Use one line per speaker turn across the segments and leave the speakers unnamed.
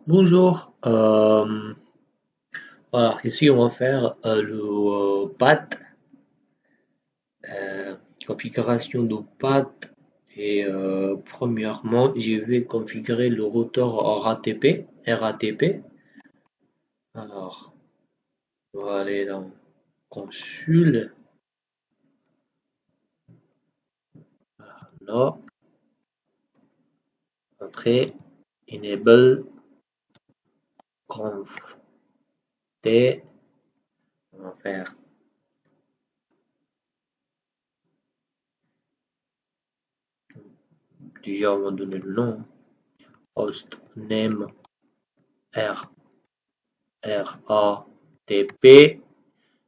Bonjour, voilà, ici on va faire le path, euh, configuration de path et premièrement je vais configurer le routeur RATP. Alors on va aller dans console, là, entrée, enable, conf, t, on va faire déjà on va donner le nom, host name r RATP,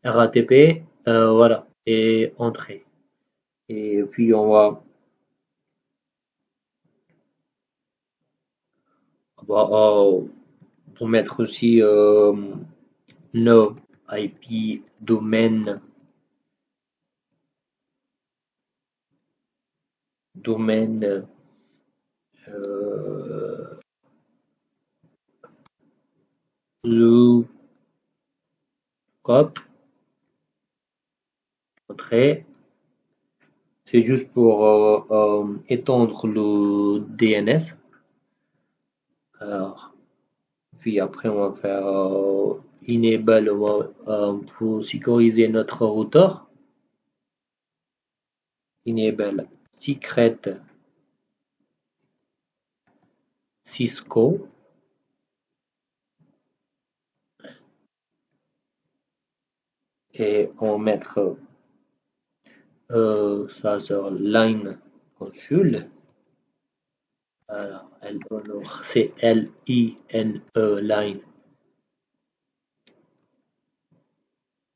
RATP, voilà, et entrée. Et puis pour mettre aussi no IP domaine euh, lookup entrée. C'est juste pour étendre le DNS. Alors, puis après on va faire enable pour sécuriser notre routeur. Enable secret Cisco et on va mettre ça sur line console. Alors, c'est L-I-N-E line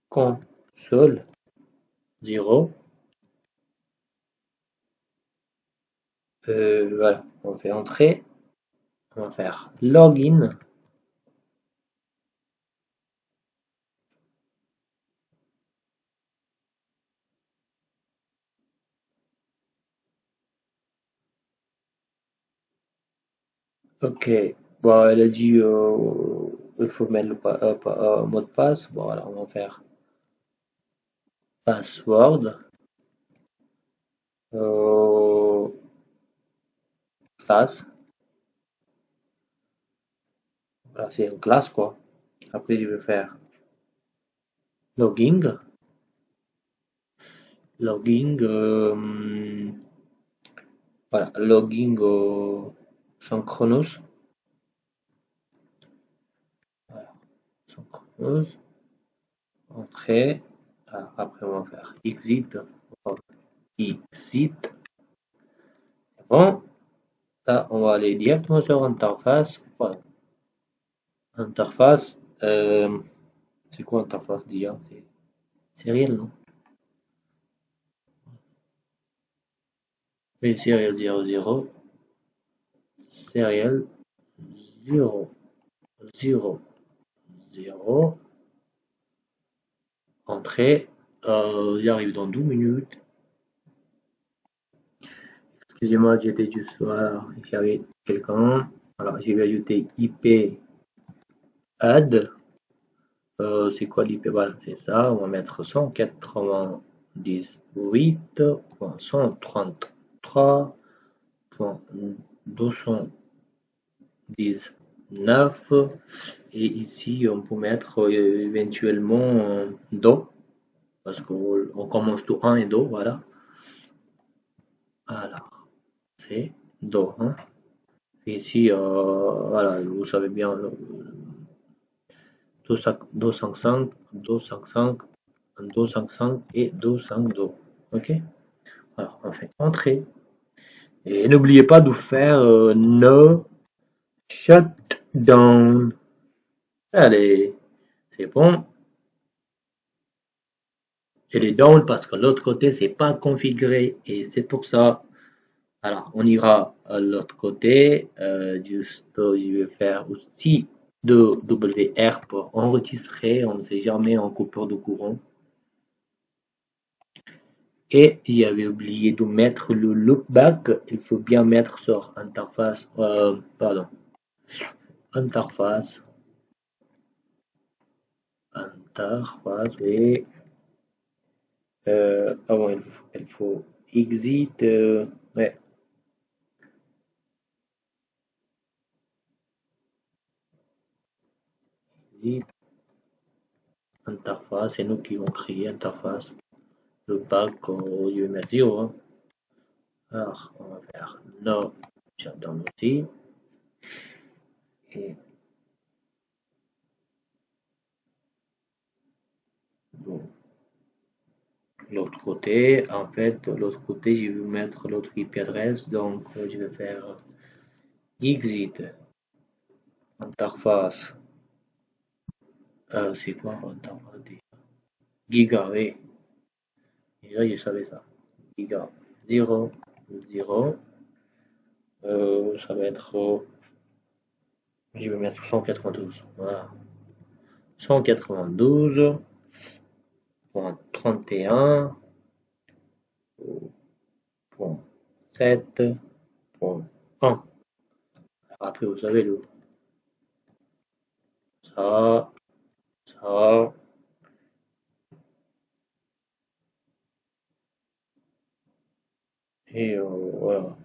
console 0. Voilà, on fait entrer, on va faire login. Ok, bon, elle a dit il faut mettre le mot de passe. Bon, alors on va faire password euh, classe. Voilà, c'est une classe quoi. Après, je vais faire logging. Logging, voilà, logging synchronous. Voilà, synchronous. Entrée. Ah, après, on va faire exit. Exit. Bon, là, on va aller directement sur interface. Voilà. Interface. C'est quoi interface déjà? C'est réel, non? Oui, serial 00. Serial 0, 0, 0. Entrée. J'arrive dans 12 minutes. Excusez-moi, j'étais juste là, j'avais quelqu'un. Alors, je vais ajouter IP add. C'est quoi l'IP? Voilà, c'est ça. On va mettre 198.133.219. Et ici, on peut mettre éventuellement Do, parce qu'on commence tout 1 et Do, voilà. Alors, c'est Do, hein. Et ici, voilà, vous savez bien, 255, 255, 255 et 252. Ok? Alors, on fait entrer. Et n'oubliez pas de faire no shutdown. Allez, c'est bon. Elle est down parce que l'autre côté, c'est pas configuré. Et c'est pour ça. Alors, on ira à l'autre côté. Juste, je vais faire aussi de WR pour enregistrer. On ne sait jamais en coupure de courant. Et j'avais oublié de mettre le loopback. Il faut bien mettre sur interface. Pardon. interface, oui. Bon, il faut exit, ouais, exit, interface, c'est nous qui avons créé interface. Le bac au lieu de mettre 0, hein. Alors, on va faire no shutdown aussi. Et bon, l'autre côté, en fait, l'autre côté, je vais mettre l'autre IP adresse, donc je vais faire exit, interface, c'est quoi interface déjà? Giga, oui, déjà je savais ça. Giga 0, 0, ça va être, je vais mettre 192, voilà. 192.31.7.1. Après, vous savez, ça, ça, et voilà.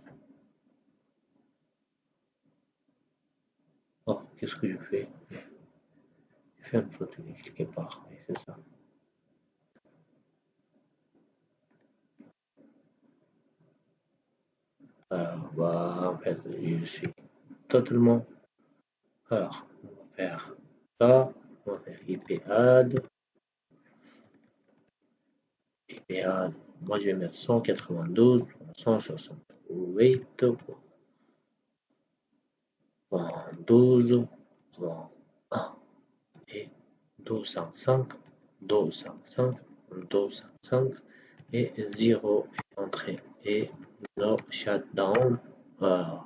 Oh, qu'est-ce que je fais? J'ai fait une faute quelque part, oui, c'est ça. Alors, bah, en fait, je suis totalement. Alors, on va faire ça, on va faire IP add, moi je vais mettre 192, 168, 12, 1 et 205, 205, 205 et 0 entrée et no shutdown. Voilà.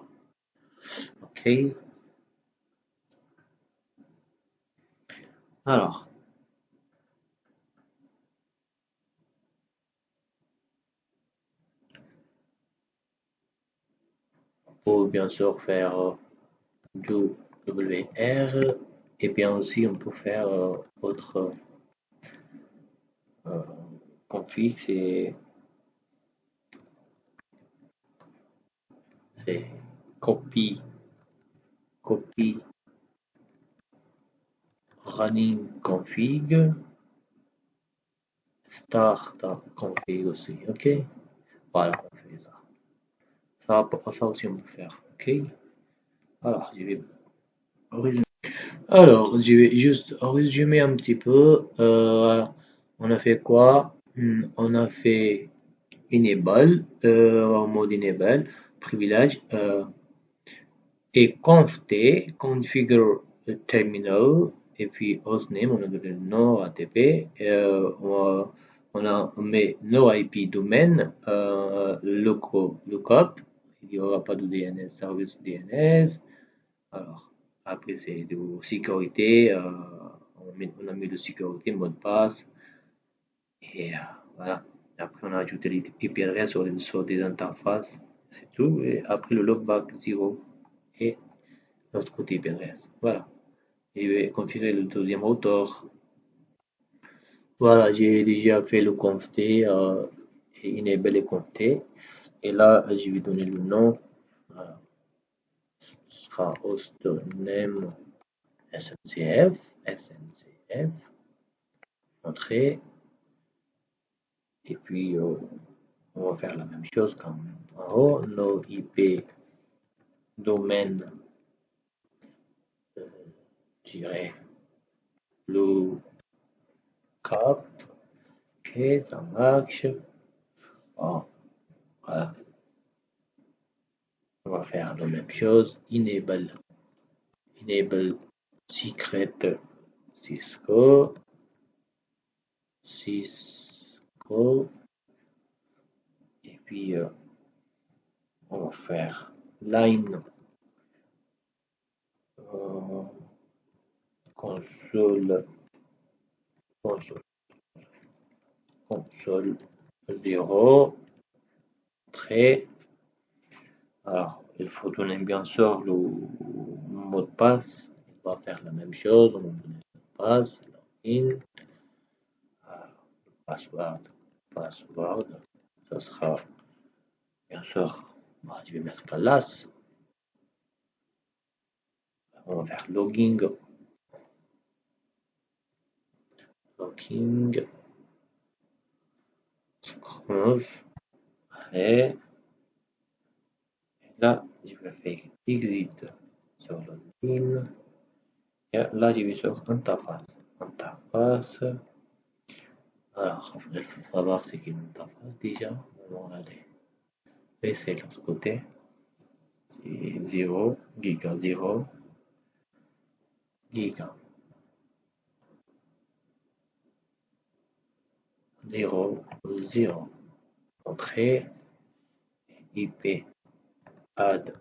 Ok. Alors, pour bien sûr faire du WR et bien aussi on peut faire autre euh, config, c'est copy, copy running config, start config aussi, ok? Voilà, on fait ça. Ça aussi on peut faire, ok? Alors, je vais résumer. Alors, je vais juste résumer un petit peu. Alors, on a fait quoi? On a fait enable, en mode enable, privilège, et conft, configure terminal, et puis hostname, on a donné le nom ATP, on met no IP domaine, lookup, il n'y aura pas de DNS, service DNS. Alors, après, c'est de sécurité, on a mis de sécurité, mot de passe, et voilà. Après, on a ajouté les IP adresses sur des interfaces, c'est tout. Et après, le loopback 0 et l'autre côté IP adresse. Voilà. Et je vais configurer le deuxième routeur. Voilà, j'ai déjà fait le conft, et enable et conft. Et là, je vais donner le nom. Voilà. Ce sera hostname SNCF, SNCF, entrée. Et puis, on va faire la même chose comme en haut, nos IP domaine le cap, ok, ça marche. Bon, voilà, on va faire la même chose, enable secret Cisco, et puis on va faire line euh, console, console, console 0, très. Alors, il faut donner bien sûr le mot de passe. va faire la même chose. On va donner le passe, login, password, password. Ça sera, bien sûr, je vais mettre classe. On va faire logging, scroll, et là, je vais faire exit sur login. Et là, je vais sur interface. Interface. Alors, il faut savoir c'est qu'une interface déjà. On va regarder. Et c'est l'autre côté. C'est 0, giga 0, giga 0, 0. Entrée, IP add.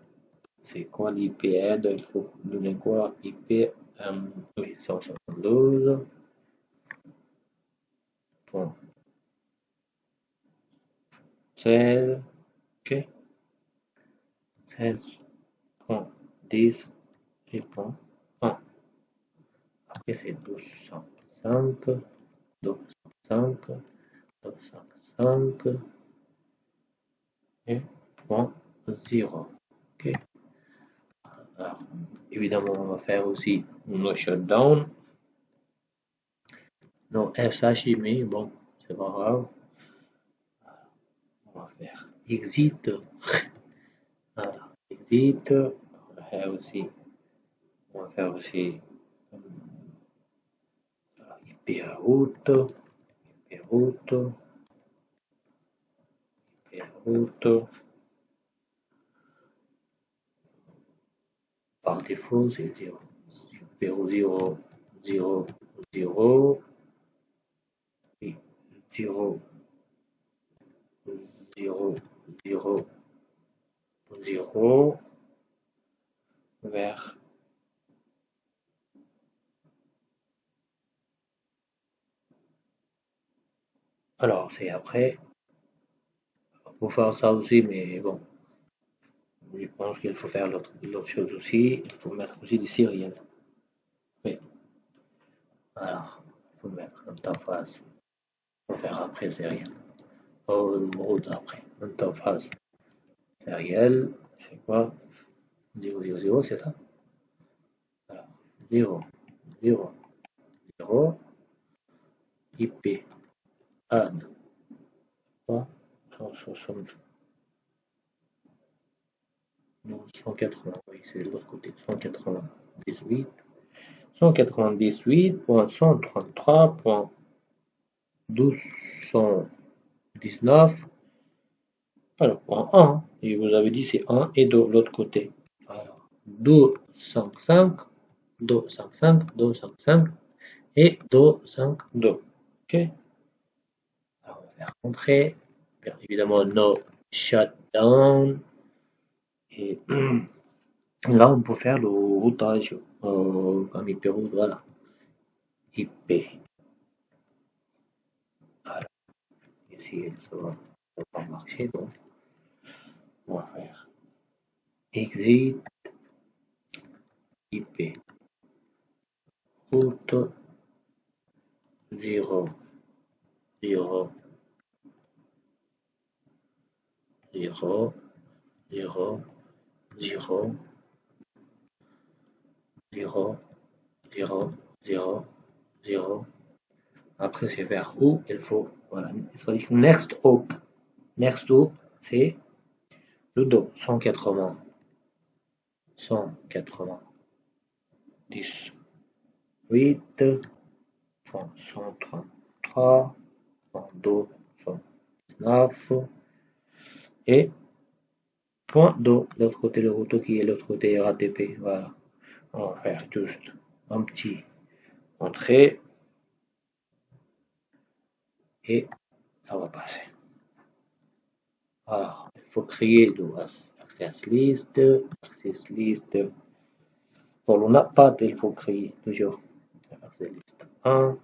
C'est quoi l'IP add? Il faut donner quoi? IP, oui, 172. Point 16, ok. 16.10 et point 1. Après, c'est 205, 205, 205 et point 0. Ok. Alors, évidemment, on va faire aussi no shutdown, no SHI, mais bon, c'est pas grave. On va faire exit. Voilà, exit. On va faire aussi IP route, IP route, IP route. Par défaut, c'est 0, 0, 0, 0, 0, 0, 0, 0, 0, vers. Alors, c'est après. Pour faire ça aussi, mais bon, je pense qu'il faut faire l'autre chose aussi. Il faut mettre aussi des sériels. Oui. Alors, il faut mettre interface. Il faut faire après sériel. Oh, le mode après. Interface sériel. C'est quoi? 0, 0, 0, c'est ça? Alors, 0, 0, 0. IP add 160, non 180, oui c'est de l'autre côté, 198.133.1219, alors point 1, et vous avez dit c'est 1 et de l'autre côté, alors 255, 255, 255 et 252, ok, alors on va faire entrer, bien évidemment no shutdown, et là on peut faire le routage comme IP route, voilà, IP, voilà, ici ça va pas marcher, donc on va faire exit IP route 0, 0, 0, 0, 0, 0, 0, 0, 0. Après, c'est vers où il faut. Voilà. Next hop. Next hop, c'est le dos. 180. 180. 10. 8. 133. 2. 119. Et point d'eau. L'autre côté, le routeau qui est l'autre côté RATP. Voilà. On va faire juste un petit entrée. Et ça va passer. Alors, il faut créer de access list. Access list. Pour le Notepad, il faut créer toujours access list 1.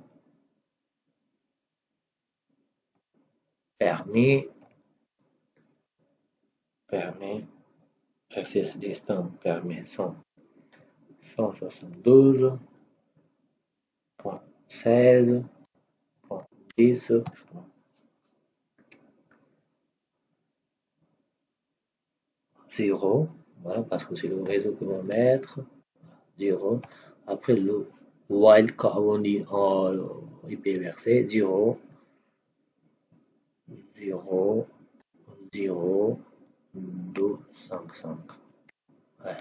Permis. Permis. Access list 1. Permis 100. 172.16.10. Zéro, voilà, parce que c'est le réseau que l'on va mettre. 0. Après le wildcard, on dit en IP versé, 0, 0, 0, 2, 5, 5. Ouais.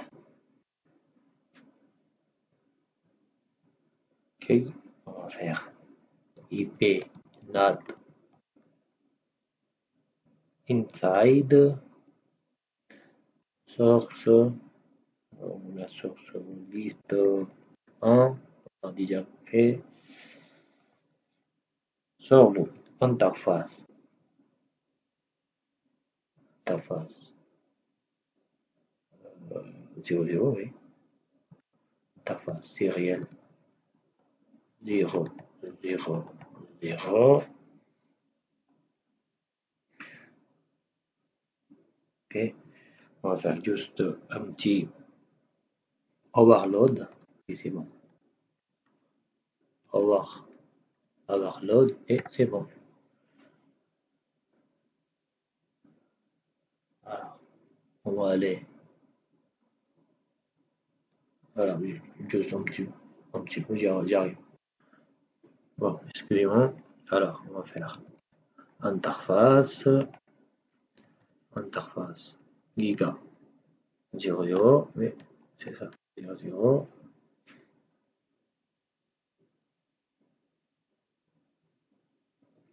Ok, on va faire IP NAT inside source, la source liste 1, on a déjà fait, sur le interface 00, oui, interface serial 0, 0, 0. Ok, on va faire juste un petit overload et c'est bon. Overload et c'est bon. Alors, on va aller. Voilà, juste un petit peu, j'y arrive. Bon, excusez-moi. Alors, on va faire interface giga 00, oui, c'est ça, 00.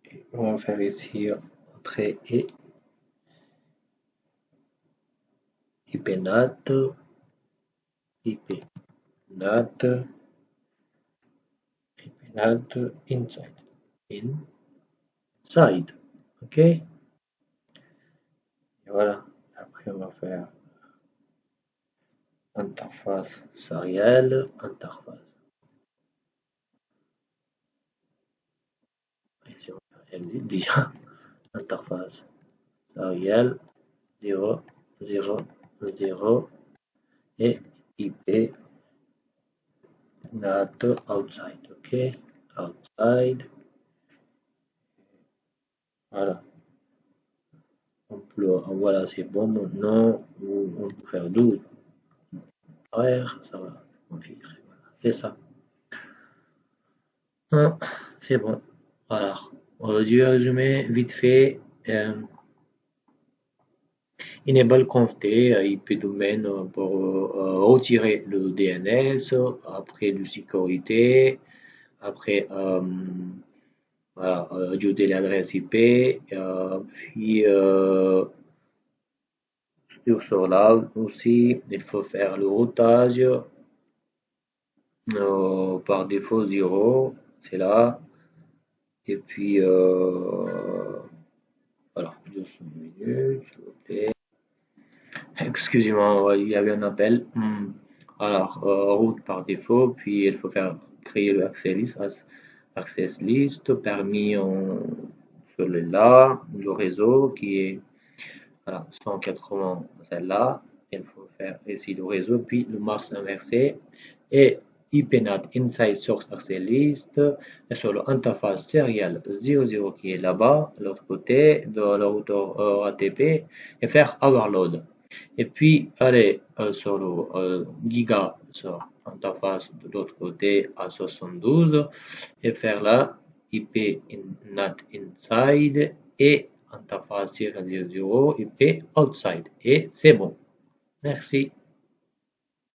Et on va faire ici entrée et IPNAT, inside, ok. Et voilà. Après, on va faire interface serial, interface. Elle dit déjà interface serial 0, 0, 0 et IP NAT outside, ok, outside. Voilà. Voilà, c'est bon. Maintenant, on peut faire 12. Ça va configurer. Voilà, c'est ça. Ah, c'est bon. Alors, je vais résumer vite fait. Enable conft IP domaine pour retirer le DNS, après de sécurité, après voilà, ajouter l'adresse IP, puis sur là aussi, il faut faire le routage par défaut 0, c'est là, et puis voilà, 2 minutes, s'il vous plaît. Excusez-moi, il y avait un appel. Alors, route par défaut, puis il faut faire créer le access list permis celui-là, le réseau qui est voilà, 180, celle-là. Il faut faire ici le réseau, puis le Mars inversé et IPNAT inside source access list et sur l'interface serial 00 qui est là-bas, l'autre côté de le routeur ATP et faire overload. Et puis aller sur le giga sur interface de l'autre côté à 72 et faire là IP NAT inside et interface serial 00 IP outside et c'est bon. Merci.